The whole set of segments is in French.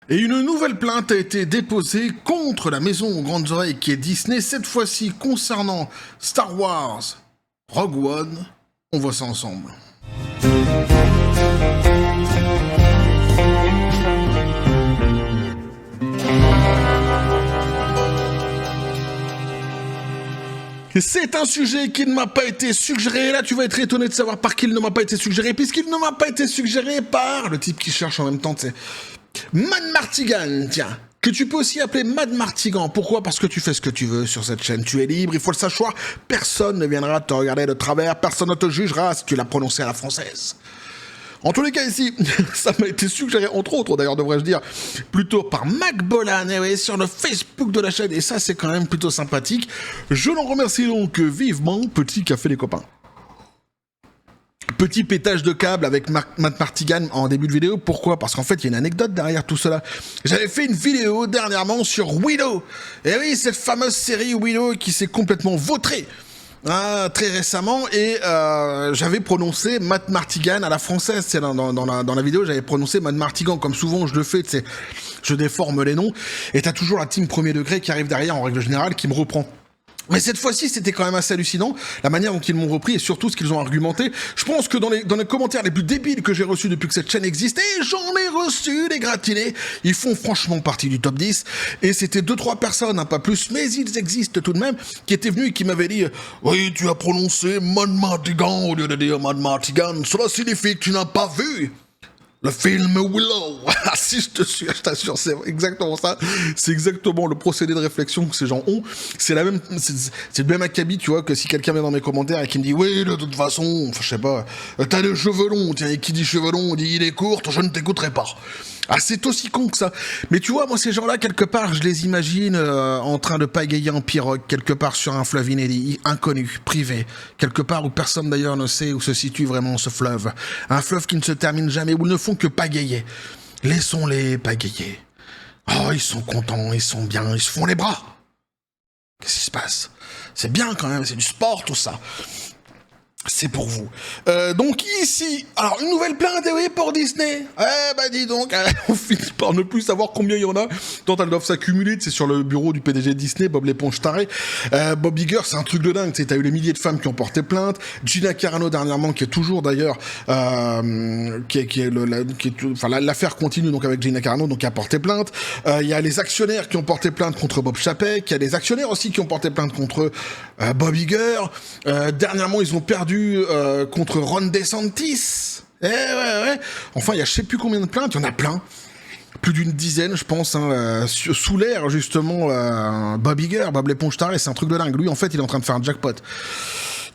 Et une nouvelle plainte a été déposée contre la maison aux grandes oreilles qui est Disney, cette fois-ci concernant Star Wars Rogue One. On voit ça ensemble. C'est un sujet qui ne m'a pas été suggéré. Là, tu vas être étonné de savoir par qui il ne m'a pas été suggéré, puisqu'il ne m'a pas été suggéré par le type qui cherche en même temps, tu sais. Mad Martigan, tiens, que tu peux aussi appeler Mad Martigan. Pourquoi? Parce que tu fais ce que tu veux sur cette chaîne. Tu es libre, il faut le savoir. Personne ne viendra te regarder de travers, personne ne te jugera si tu l'as prononcé à la française. En tous les cas ici, ça m'a été suggéré, entre autres d'ailleurs devrais-je dire, plutôt par Mac Bolan, et oui, sur le Facebook de la chaîne, et ça c'est quand même plutôt sympathique. Je l'en remercie donc vivement, petit café les copains. Petit pétage de câble avec Matt Martigan en début de vidéo. Pourquoi? Parce qu'en fait, il y a une anecdote derrière tout cela. J'avais fait une vidéo dernièrement sur Willow. Et oui, cette fameuse série Willow qui s'est complètement vautrée. Très récemment, et j'avais prononcé Matt Martigan à la française. C'est dans la vidéo, j'avais prononcé Matt Martigan, comme souvent je le fais, je déforme les noms, et t'as toujours la team premier degré qui arrive derrière en règle générale, qui me reprend. Mais cette fois-ci, c'était quand même assez hallucinant, la manière dont ils m'ont repris et surtout ce qu'ils ont argumenté. Je pense que dans les commentaires les plus débiles que j'ai reçus depuis que cette chaîne existe, et j'en ai reçu des gratinés, ils font franchement partie du top 10, et c'était 2-3 personnes, pas plus, mais ils existent tout de même, qui étaient venus et qui m'avaient dit « Oui, tu as prononcé Mad Martigan au lieu de dire Mad Martigan, cela signifie que tu n'as pas vu !» Le film Willow. Ah si, je t'assure, c'est exactement ça. C'est exactement le procédé de réflexion que ces gens ont. C'est le même acabit, tu vois, que si quelqu'un vient dans mes commentaires et qui me dit, oui, de toute façon, enfin, je sais pas, t'as les cheveux longs, tiens, et qui dit cheveux longs, dit il est court, je ne t'écouterai pas. Ah, c'est aussi con que ça. Mais tu vois, moi, ces gens-là, quelque part, je les imagine en train de pagayer en pirogue, quelque part sur un fleuve inédit, inconnu, privé, quelque part où personne d'ailleurs ne sait où se situe vraiment ce fleuve. Un fleuve qui ne se termine jamais, où ils ne font que pagayer. Laissons-les pagayer. Oh, ils sont contents, ils sont bien, ils se font les bras. Qu'est-ce qui se passe? C'est bien quand même, c'est du sport tout ça. C'est pour vous. Donc ici, alors une nouvelle plainte, oui, pour Disney. Dis donc, on finit par ne plus savoir combien il y en a, tant elles doivent s'accumuler. C'est sur le bureau du PDG de Disney, Bob l'éponge taré. Bob Iger, c'est un truc de dingue. T'as eu les milliers de femmes qui ont porté plainte. Gina Carano dernièrement, qui est toujours d'ailleurs, l'affaire continue donc avec Gina Carano, donc qui a porté plainte. Il y a les actionnaires qui ont porté plainte contre Bob Chapek. Il y a des actionnaires aussi qui ont porté plainte contre Bob Iger. Dernièrement, ils ont perdu contre Ron DeSantis. Ouais. Enfin, il y a je sais plus combien de plaintes, il y en a plein. Plus d'une dizaine, je pense, sous l'air, justement, Bob Iger, Bob l'éponge taré, c'est un truc de dingue. Lui, en fait, il est en train de faire un jackpot.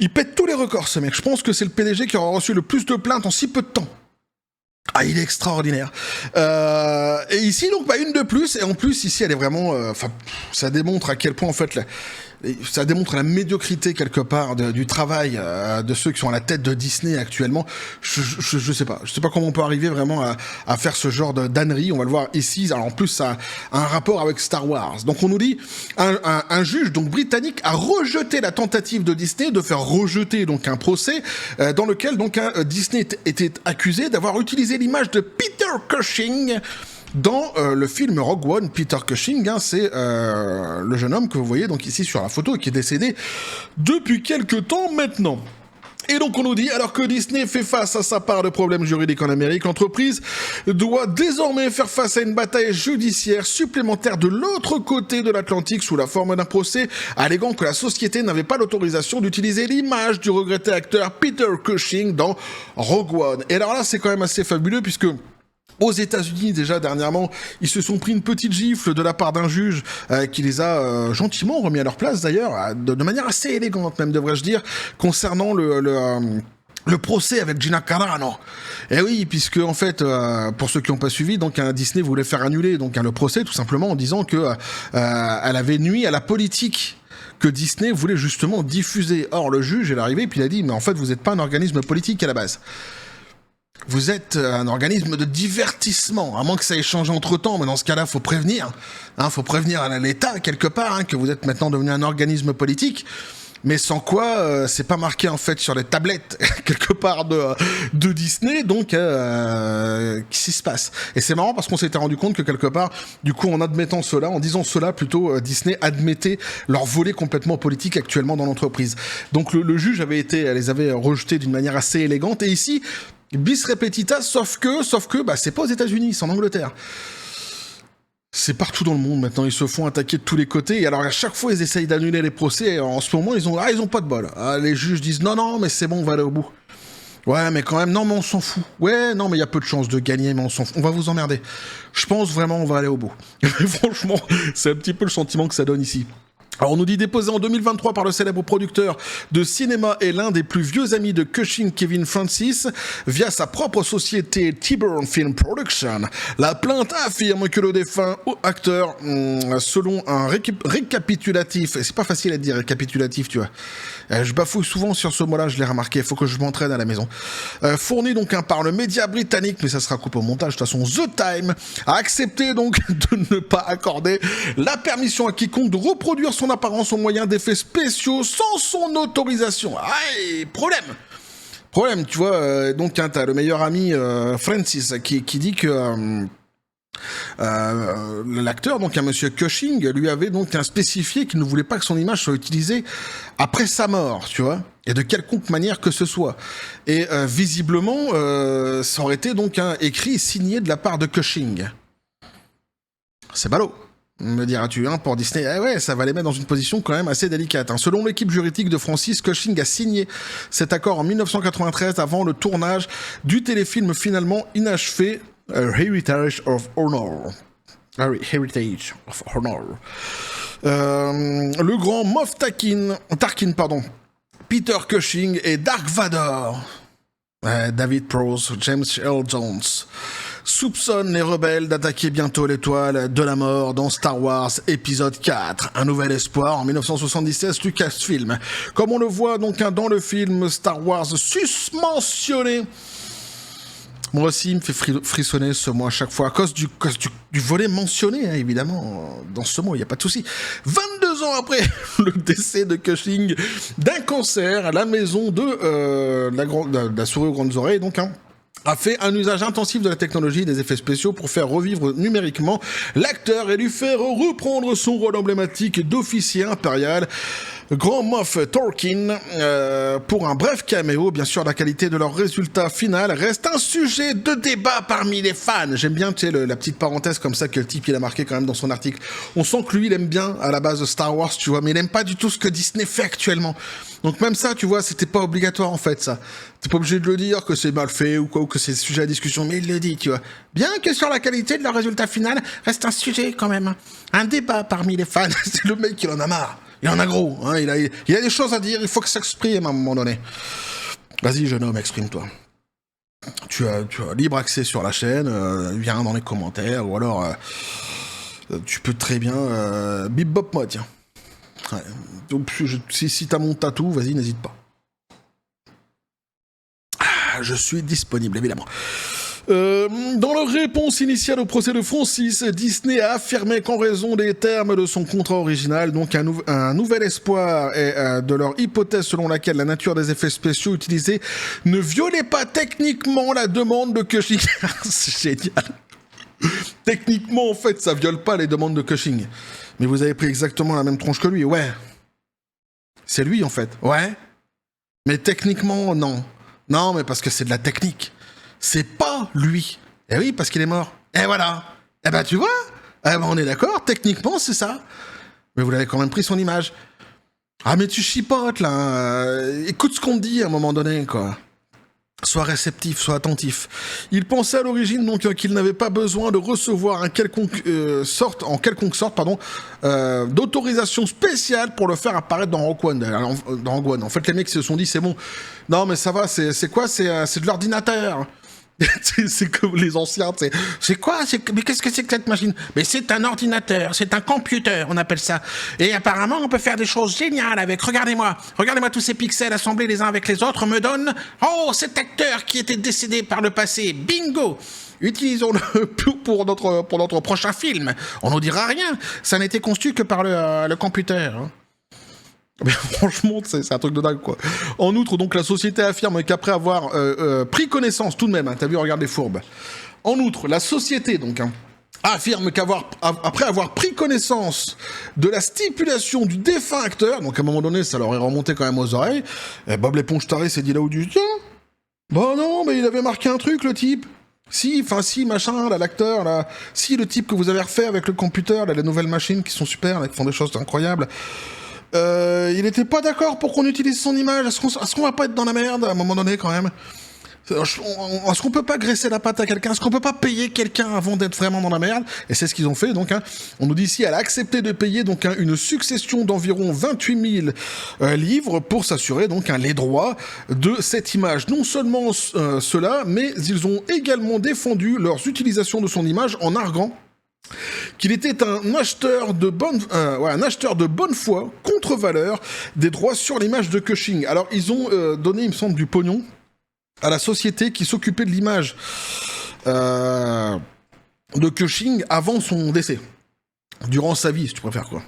Il pète tous les records, ce mec. Je pense que c'est le PDG qui aura reçu le plus de plaintes en si peu de temps. Ah, il est extraordinaire. Et ici, donc, une de plus. Et en plus, ici, elle est vraiment... ça démontre à quel point, en fait... Ça démontre la médiocrité quelque part du travail de ceux qui sont à la tête de Disney actuellement. Je sais pas comment on peut arriver vraiment à faire ce genre d'ânerie. On va le voir ici. Alors en plus ça a un rapport avec Star Wars. Donc on nous dit un juge donc britannique a rejeté la tentative de Disney de faire rejeter donc un procès dans lequel donc Disney était accusé d'avoir utilisé l'image de Peter Cushing. Dans le film Rogue One, Peter Cushing, c'est le jeune homme que vous voyez donc ici sur la photo qui est décédé depuis quelques temps maintenant. Et donc on nous dit, alors que Disney fait face à sa part de problèmes juridiques en Amérique, l'entreprise doit désormais faire face à une bataille judiciaire supplémentaire de l'autre côté de l'Atlantique sous la forme d'un procès alléguant que la société n'avait pas l'autorisation d'utiliser l'image du regretté acteur Peter Cushing dans Rogue One. Et alors là c'est quand même assez fabuleux puisque aux États-Unis, déjà dernièrement, ils se sont pris une petite gifle de la part d'un juge qui les a gentiment remis à leur place d'ailleurs, de manière assez élégante même devrais-je dire, concernant le procès avec Gina Carano. Et oui, puisque en fait, pour ceux qui n'ont pas suivi, donc Disney voulait faire annuler donc le procès tout simplement en disant que elle avait nui à la politique que Disney voulait justement diffuser. Or le juge est arrivé et puis il a dit mais en fait vous n'êtes pas un organisme politique à la base. Vous êtes un organisme de divertissement, à moins que ça ait changé entre-temps, mais dans ce cas-là, faut prévenir l'État, quelque part, que vous êtes maintenant devenu un organisme politique. mais sans quoi c'est pas marqué en fait sur les tablettes quelque part de Disney, donc qu'est-ce qui se passe? Et c'est marrant parce qu'on s'était rendu compte que quelque part, du coup, en admettant cela, en disant cela plutôt, Disney admettait leur volet complètement politique actuellement dans l'entreprise. Donc le juge les avait rejetés d'une manière assez élégante, et ici, bis repetita, sauf que bah, c'est pas aux États-Unis, c'est en Angleterre. C'est partout dans le monde maintenant, ils se font attaquer de tous les côtés, et alors à chaque fois ils essayent d'annuler les procès, et en ce moment ils ont pas de bol. Les juges disent non mais c'est bon, on va aller au bout. Ouais mais quand même, non mais on s'en fout. Ouais non mais il y a peu de chances de gagner, mais on s'en fout, on va vous emmerder. Je pense vraiment on va aller au bout. Mais franchement, c'est un petit peu le sentiment que ça donne ici. Alors on nous dit déposé en 2023 par le célèbre producteur de cinéma et l'un des plus vieux amis de Cushing, Kevin Francis, via sa propre société T-Burn Film Production. La plainte affirme que le défunt acteur, selon un récapitulatif, et c'est pas facile à dire récapitulatif, tu vois, je bafouille souvent sur ce mot-là, je l'ai remarqué, il faut que je m'entraîne à la maison, fourni donc par le média britannique, mais ça sera coupé au montage, de toute façon The Time, a accepté donc de ne pas accorder la permission à quiconque de reproduire son apparence au moyen d'effets spéciaux sans son autorisation. Problème, tu vois, donc hein, t'as le meilleur ami Francis qui dit que l'acteur, donc un monsieur Cushing, lui avait donc spécifié qu'il ne voulait pas que son image soit utilisée après sa mort, tu vois, et de quelconque manière que ce soit. Et visiblement, ça aurait été donc écrit et signé de la part de Cushing. C'est ballot, me diras-tu, pour Disney. Eh ouais, ça va les mettre dans une position quand même assez délicate. Selon l'équipe juridique de Francis, Cushing a signé cet accord en 1993 avant le tournage du téléfilm finalement inachevé Heritage of Honor. Le grand Moff Tarkin, Peter Cushing et Dark Vador. David Prowse, James Earl Jones soupçonne les rebelles d'attaquer bientôt l'étoile de la mort dans Star Wars épisode 4, Un Nouvel Espoir en 1977, Lucasfilm. Comme on le voit donc dans le film Star Wars susmentionné. Moi aussi, il me fait frissonner ce mot à chaque fois, à cause du volet mentionné, évidemment, dans ce mot, il n'y a pas de souci. 22 ans après le décès de Cushing d'un cancer, la maison de la souris aux grandes oreilles, donc, a fait un usage intensif de la technologie et des effets spéciaux pour faire revivre numériquement l'acteur et lui faire reprendre son rôle emblématique d'officier impérial. Grand Moff Tarkin, pour un bref caméo. Bien sûr, la qualité de leur résultat final reste un sujet de débat parmi les fans. J'aime bien, tu sais, la petite parenthèse comme ça que le type il a marqué quand même dans son article. On sent que lui, il aime bien à la base de Star Wars, tu vois, mais il aime pas du tout ce que Disney fait actuellement. Donc même ça, tu vois, c'était pas obligatoire en fait, ça. T'es pas obligé de le dire que c'est mal fait ou quoi, ou que c'est sujet à discussion, mais il le dit, tu vois. Bien que sur la qualité de leur résultat final reste un sujet quand même. Un débat parmi les fans. C'est le mec, il en a marre. Il en a gros, il a des choses à dire, il faut que ça s'exprime à un moment donné. Vas-y, jeune homme, exprime-toi. Tu as libre accès sur la chaîne, viens dans les commentaires, ou alors tu peux très bien bip bop moi, tiens. Ouais. Donc, si t'as mon tatou, vas-y, n'hésite pas. Je suis disponible, évidemment. Dans leur réponse initiale au procès de Francis, Disney a affirmé qu'en raison des termes de son contrat original, donc un nouvel espoir et de leur hypothèse selon laquelle la nature des effets spéciaux utilisés ne violait pas techniquement la demande de Cushing. C'est génial. Techniquement, en fait, ça viole pas les demandes de Cushing. Mais vous avez pris exactement la même tronche que lui, ouais. C'est lui, en fait, ouais. Mais techniquement, non. Non, mais parce que c'est de la technique. C'est pas lui. Eh oui, parce qu'il est mort. Et voilà. Eh ben, tu vois. Eh ben, on est d'accord. Techniquement, c'est ça. Mais vous l'avez quand même pris son image. Ah, mais tu chipotes, là. Écoute ce qu'on te dit à un moment donné, quoi. Sois réceptif, sois attentif. Il pensait à l'origine donc qu'il n'avait pas besoin de recevoir en quelconque sorte, d'autorisation spéciale pour le faire apparaître dans Rogue One. En fait, les mecs se sont dit c'est bon. Non mais ça va, c'est quoi, c'est de l'ordinateur. C'est comme les anciens, c'est quoi, mais qu'est-ce que c'est que cette machine? Mais c'est un ordinateur, c'est un computer, on appelle ça. Et apparemment, on peut faire des choses géniales avec. Regardez-moi tous ces pixels assemblés les uns avec les autres me donnent. Oh, cet acteur qui était décédé par le passé, bingo. Utilisons-le pour notre prochain film. On nous dira rien. Ça n'était conçu que par le computer. Mais franchement, c'est un truc de dingue, quoi. En outre, donc, la société affirme qu'après avoir pris connaissance, tout de même, hein, t'as vu, regarde les fourbes. En outre, la société, donc, hein, affirme qu'après avoir pris connaissance de la stipulation du défunt acteur, donc à un moment donné, ça leur est remonté quand même aux oreilles, Bob l'éponge taré s'est dit là où du tiens, bah non, mais il avait marqué un truc, le type. Si, machin, là, l'acteur, là, si, le type que vous avez refait avec le computer, là, les nouvelles machines qui sont super, là, qui font des choses incroyables, il était pas d'accord pour qu'on utilise son image. Est-ce qu'on va pas être dans la merde à un moment donné, quand même? Est-ce qu'on peut pas graisser la patte à quelqu'un? Est-ce qu'on peut pas payer quelqu'un avant d'être vraiment dans la merde? Et c'est ce qu'ils ont fait, donc, hein. On nous dit ici, elle a accepté de payer, donc, hein, une succession d'environ 28 000 livres pour s'assurer, donc, hein, les droits de cette image. Non seulement cela, mais ils ont également défendu leur utilisation de son image en arguant qu'il était un acheteur de bonne foi, contre-valeur, des droits sur l'image de Cushing. Alors, ils ont donné, il me semble, du pognon à la société qui s'occupait de l'image de Cushing avant son décès. Durant sa vie, si tu préfères, quoi.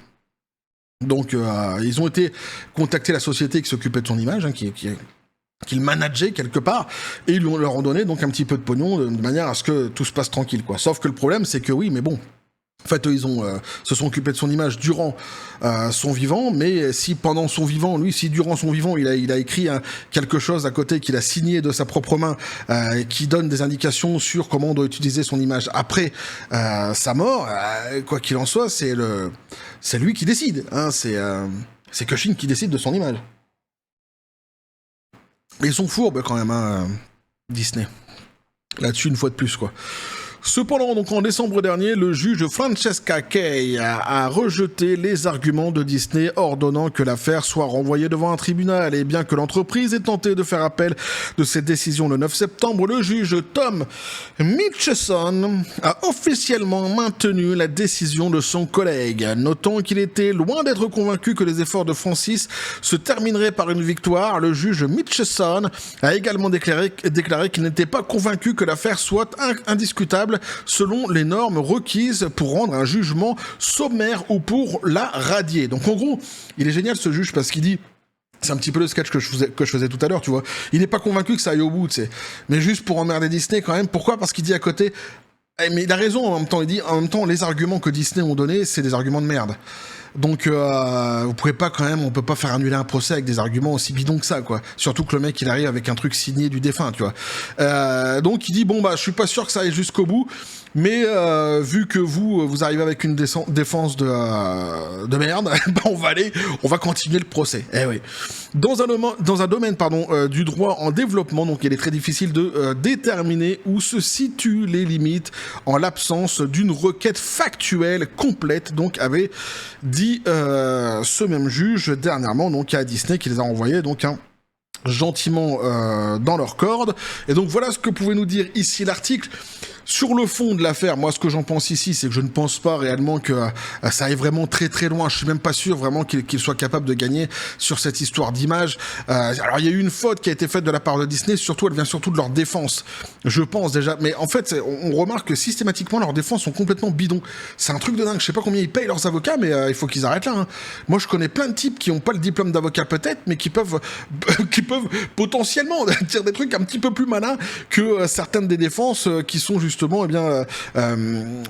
Donc, ils ont été contacter la société qui s'occupait de son image, hein, qu'il manageait quelque part, et ils leur ont donné donc un petit peu de pognon de manière à ce que tout se passe tranquille, quoi. Sauf que le problème, c'est que oui, mais bon, en fait, ils se sont occupés de son image durant son vivant, mais si pendant son vivant, si durant son vivant, il a écrit quelque chose à côté qu'il a signé de sa propre main, qui donne des indications sur comment on doit utiliser son image après sa mort, quoi qu'il en soit, c'est lui qui décide, hein, c'est Cushing qui décide de son image. Mais ils sont fourbes quand même, hein, Disney. Là-dessus, une fois de plus, quoi. Cependant, donc en décembre dernier, le juge Francesca Kay a rejeté les arguments de Disney, ordonnant que l'affaire soit renvoyée devant un tribunal. Et bien que l'entreprise ait tenté de faire appel de cette décision le 9 septembre, le juge Tom Mitchison a officiellement maintenu la décision de son collègue, notant qu'il était loin d'être convaincu que les efforts de Francis se termineraient par une victoire. Le juge Mitchison a également déclaré qu'il n'était pas convaincu que l'affaire soit indiscutable selon les normes requises pour rendre un jugement sommaire ou pour la radier. Donc en gros, il est génial ce juge parce qu'il dit, c'est un petit peu le sketch que je faisais tout à l'heure, tu vois. Il n'est pas convaincu que ça aille au bout, tu sais. Mais juste pour emmerder Disney quand même. Pourquoi? Parce qu'il dit à côté, mais il a raison en même temps. Il dit, en même temps, les arguments que Disney ont donnés, c'est des arguments de merde. Donc, vous pouvez pas quand même, on peut pas faire annuler un procès avec des arguments aussi bidons que ça, quoi. Surtout que le mec, il arrive avec un truc signé du défunt, tu vois. Donc, il dit, bon, bah, je suis pas sûr que ça aille jusqu'au bout, mais vu que vous arrivez avec une défense de merde, bah, on va continuer le procès. Eh oui. Dans un domaine, du droit en développement, donc il est très difficile de déterminer où se situent les limites en l'absence d'une requête factuelle complète, donc avait dit ce même juge dernièrement donc à Disney qui les a envoyés donc gentiment dans leur corde. Et donc voilà ce que pouvait nous dire ici l'article. Sur le fond de l'affaire, moi ce que j'en pense ici, c'est que je ne pense pas réellement que ça aille vraiment très très loin. Je suis même pas sûr vraiment qu'il soit capable de gagner sur cette histoire d'image. Alors il y a eu une faute qui a été faite de la part de Disney, surtout elle vient surtout de leur défense, je pense déjà. Mais en fait, on remarque que systématiquement leurs défenses sont complètement bidons. C'est un truc de dingue. Je sais pas combien ils payent leurs avocats, mais il faut qu'ils arrêtent là. Hein. Moi je connais plein de types qui ont pas le diplôme d'avocat peut-être, mais qui peuvent potentiellement dire des trucs un petit peu plus malins que certaines des défenses qui sont justement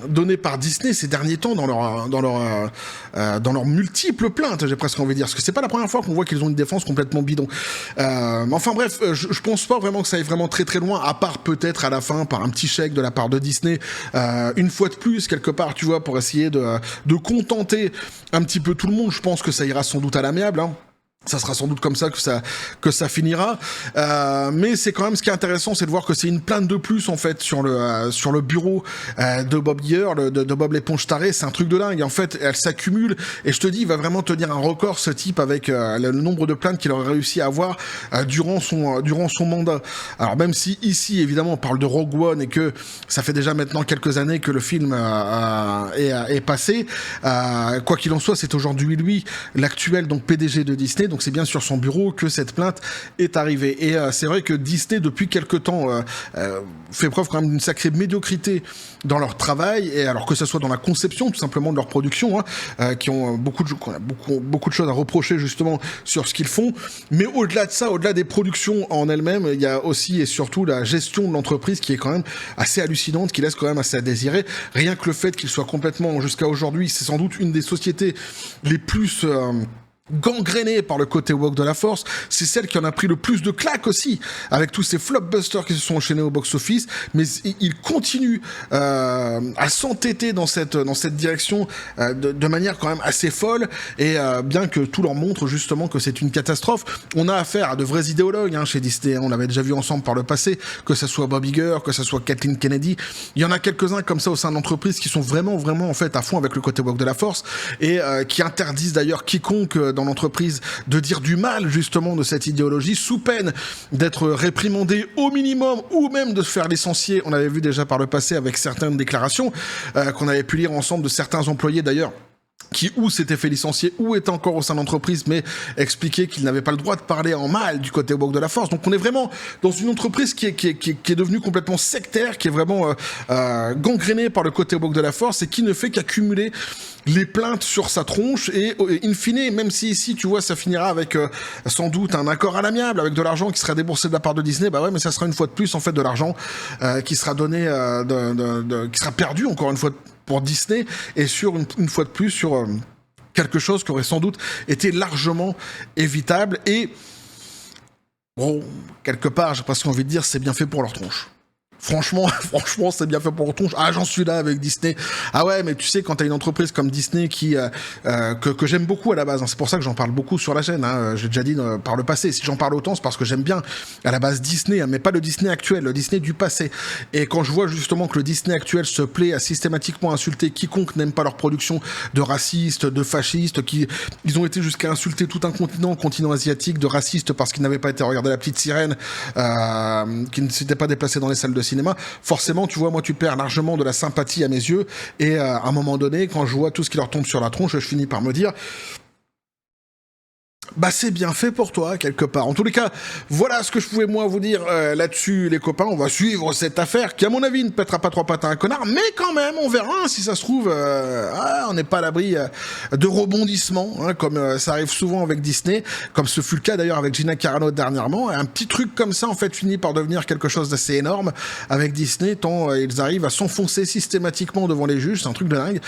données par Disney ces derniers temps dans leurs multiples plaintes, j'ai presque envie de dire, parce que c'est pas la première fois qu'on voit qu'ils ont une défense complètement bidon. Enfin bref, je pense pas vraiment que ça aille vraiment très très loin, à part peut-être à la fin par un petit chèque de la part de Disney, une fois de plus quelque part, tu vois, pour essayer de contenter un petit peu tout le monde. Je pense que ça ira sans doute à l'amiable, hein. Ça sera sans doute comme ça que ça finira, mais c'est quand même ce qui est intéressant, c'est de voir que c'est une plainte de plus en fait sur le bureau de Bob Iger, de Bob l'éponge taré. C'est un truc de dingue. En fait, elle s'accumule et je te dis, il va vraiment tenir un record ce type avec le nombre de plaintes qu'il aurait réussi à avoir durant son mandat. Alors même si ici évidemment on parle de Rogue One et que ça fait déjà maintenant quelques années que le film est passé, quoi qu'il en soit, c'est aujourd'hui lui l'actuel donc PDG de Disney. donc c'est bien sur son bureau que cette plainte est arrivée. Et c'est vrai que Disney, depuis quelque temps, fait preuve quand même d'une sacrée médiocrité dans leur travail, et alors que ce soit dans la conception tout simplement de leur production, qui ont beaucoup de choses à reprocher justement sur ce qu'ils font, mais au-delà de ça, au-delà des productions en elles-mêmes, il y a aussi et surtout la gestion de l'entreprise qui est quand même assez hallucinante, qui laisse quand même assez à désirer. Rien que le fait qu'il soit complètement, jusqu'à aujourd'hui, c'est sans doute une des sociétés les plus gangrénée par le côté woke de la force, c'est celle qui en a pris le plus de claques aussi, avec tous ces flopbusters qui se sont enchaînés au box-office, mais il continue à s'entêter dans cette direction de manière quand même assez folle, et bien que tout leur montre justement que c'est une catastrophe, on a affaire à de vrais idéologues chez Disney, on l'avait déjà vu ensemble par le passé, que ce soit Bob Iger, que ce soit Kathleen Kennedy, il y en a quelques-uns comme ça au sein de l'entreprise qui sont vraiment en fait à fond avec le côté woke de la force, et qui interdisent d'ailleurs quiconque dans l'entreprise de dire du mal justement de cette idéologie, sous peine d'être réprimandé au minimum ou même de se faire licencier. On avait vu déjà par le passé avec certaines déclarations qu'on avait pu lire ensemble de certains employés d'ailleurs, qui ou s'était fait licencier ou était encore au sein de l'entreprise, mais expliquait qu'il n'avait pas le droit de parler en mal du côté woke de la force. Donc on est vraiment dans une entreprise qui est devenue complètement sectaire, qui est vraiment gangrénée par le côté woke de la force, et qui ne fait qu'accumuler les plaintes sur sa tronche, et in fine, même si ici, tu vois, ça finira avec sans doute un accord à l'amiable, avec de l'argent qui sera déboursé de la part de Disney, bah ouais, mais ça sera une fois de plus en fait de l'argent qui sera donné, qui sera perdu encore une fois pour Disney, et sur une fois de plus sur quelque chose qui aurait sans doute été largement évitable. Et bon, quelque part, j'ai presque envie de dire, c'est bien fait pour leur tronche. Franchement, c'est bien fait pour leur tronche. Ah, j'en suis là avec Disney. Ah ouais, mais tu sais, quand t'as une entreprise comme Disney que j'aime beaucoup à la base, c'est pour ça que j'en parle beaucoup sur la chaîne, j'ai déjà dit par le passé, si j'en parle autant, c'est parce que j'aime bien à la base Disney, mais pas le Disney actuel, le Disney du passé. Et quand je vois justement que le Disney actuel se plaît à systématiquement insulter quiconque n'aime pas leur production, de racistes, de fascistes, ils ont été jusqu'à insulter tout un continent asiatique, de racistes parce qu'ils n'avaient pas été regarder La Petite Sirène, qui ne s'étaient pas déplacés dans les salles de cinéma. Forcément, tu vois, moi, tu perds largement de la sympathie à mes yeux, et à un moment donné, quand je vois tout ce qui leur tombe sur la tronche, je finis par me dire, bah c'est bien fait pour toi, quelque part. En tous les cas, voilà ce que je pouvais moi vous dire là-dessus, les copains. On va suivre cette affaire qui, à mon avis, ne pètera pas trois pattes à un connard, mais quand même, on verra si ça se trouve, on n'est pas à l'abri de rebondissements, comme ça arrive souvent avec Disney, comme ce fut le cas d'ailleurs avec Gina Carano dernièrement. Un petit truc comme ça, en fait, finit par devenir quelque chose d'assez énorme avec Disney, tant ils arrivent à s'enfoncer systématiquement devant les juges, c'est un truc de dingue.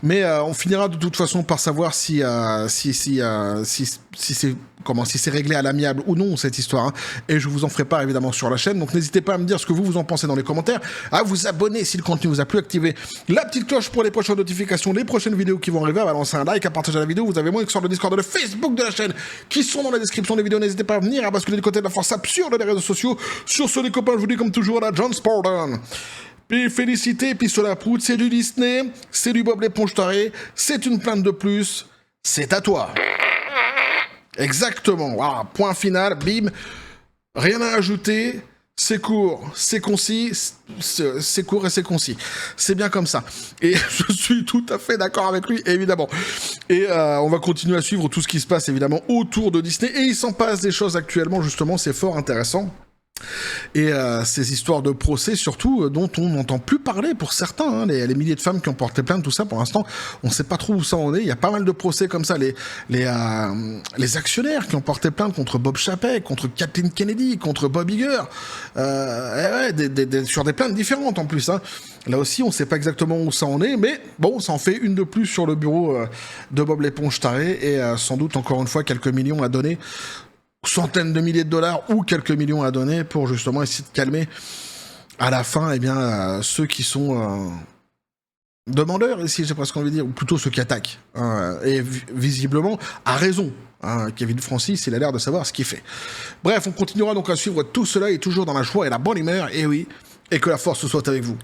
Mais on finira de toute façon par savoir si c'est réglé à l'amiable ou non cette histoire, et je vous en ferai part évidemment sur la chaîne. Donc n'hésitez pas à me dire ce que vous en pensez dans les commentaires, à vous abonner si le contenu vous a plu, activer la petite cloche pour les prochaines notifications, les prochaines vidéos qui vont arriver, à balancer un like, à partager la vidéo. Vous avez mon X sur le Discord et le Facebook de la chaîne qui sont dans la description des vidéos. N'hésitez pas à venir, à basculer du côté de la force absurde des réseaux sociaux. Sur ce, les copains, je vous dis comme toujours, la John Sporton. Puis félicité, puis sur la proute, c'est du Disney, c'est du Bob l'éponge taré, c'est une plainte de plus, c'est à toi. Exactement, voilà, point final, bim, rien à ajouter, c'est court, c'est concis, c'est court et c'est concis. C'est bien comme ça. Et je suis tout à fait d'accord avec lui, évidemment. Et on va continuer à suivre tout ce qui se passe, évidemment, autour de Disney. Et il s'en passe des choses actuellement, justement, c'est fort intéressant. Et ces histoires de procès, surtout, dont on n'entend plus parler pour certains, les milliers de femmes qui ont porté plainte, tout ça, pour l'instant, on ne sait pas trop où ça en est. Il y a pas mal de procès comme ça, les actionnaires qui ont porté plainte contre Bob Chapek, contre Kathleen Kennedy, contre Bob Iger, sur des plaintes différentes en plus. Là aussi, on ne sait pas exactement où ça en est, mais bon, ça en fait une de plus sur le bureau de Bob l'éponge taré, et sans doute, encore une fois, quelques millions à donner, centaines de milliers de dollars ou quelques millions à donner pour justement essayer de calmer à la fin ceux qui sont demandeurs ici, j'ai presque envie de dire, ou plutôt ceux qui attaquent, et visiblement à raison. Kevin Francis, il a l'air de savoir ce qu'il fait. Bref, on continuera donc à suivre tout cela, et toujours dans la joie et la bonne humeur, et oui, et que la force soit avec vous.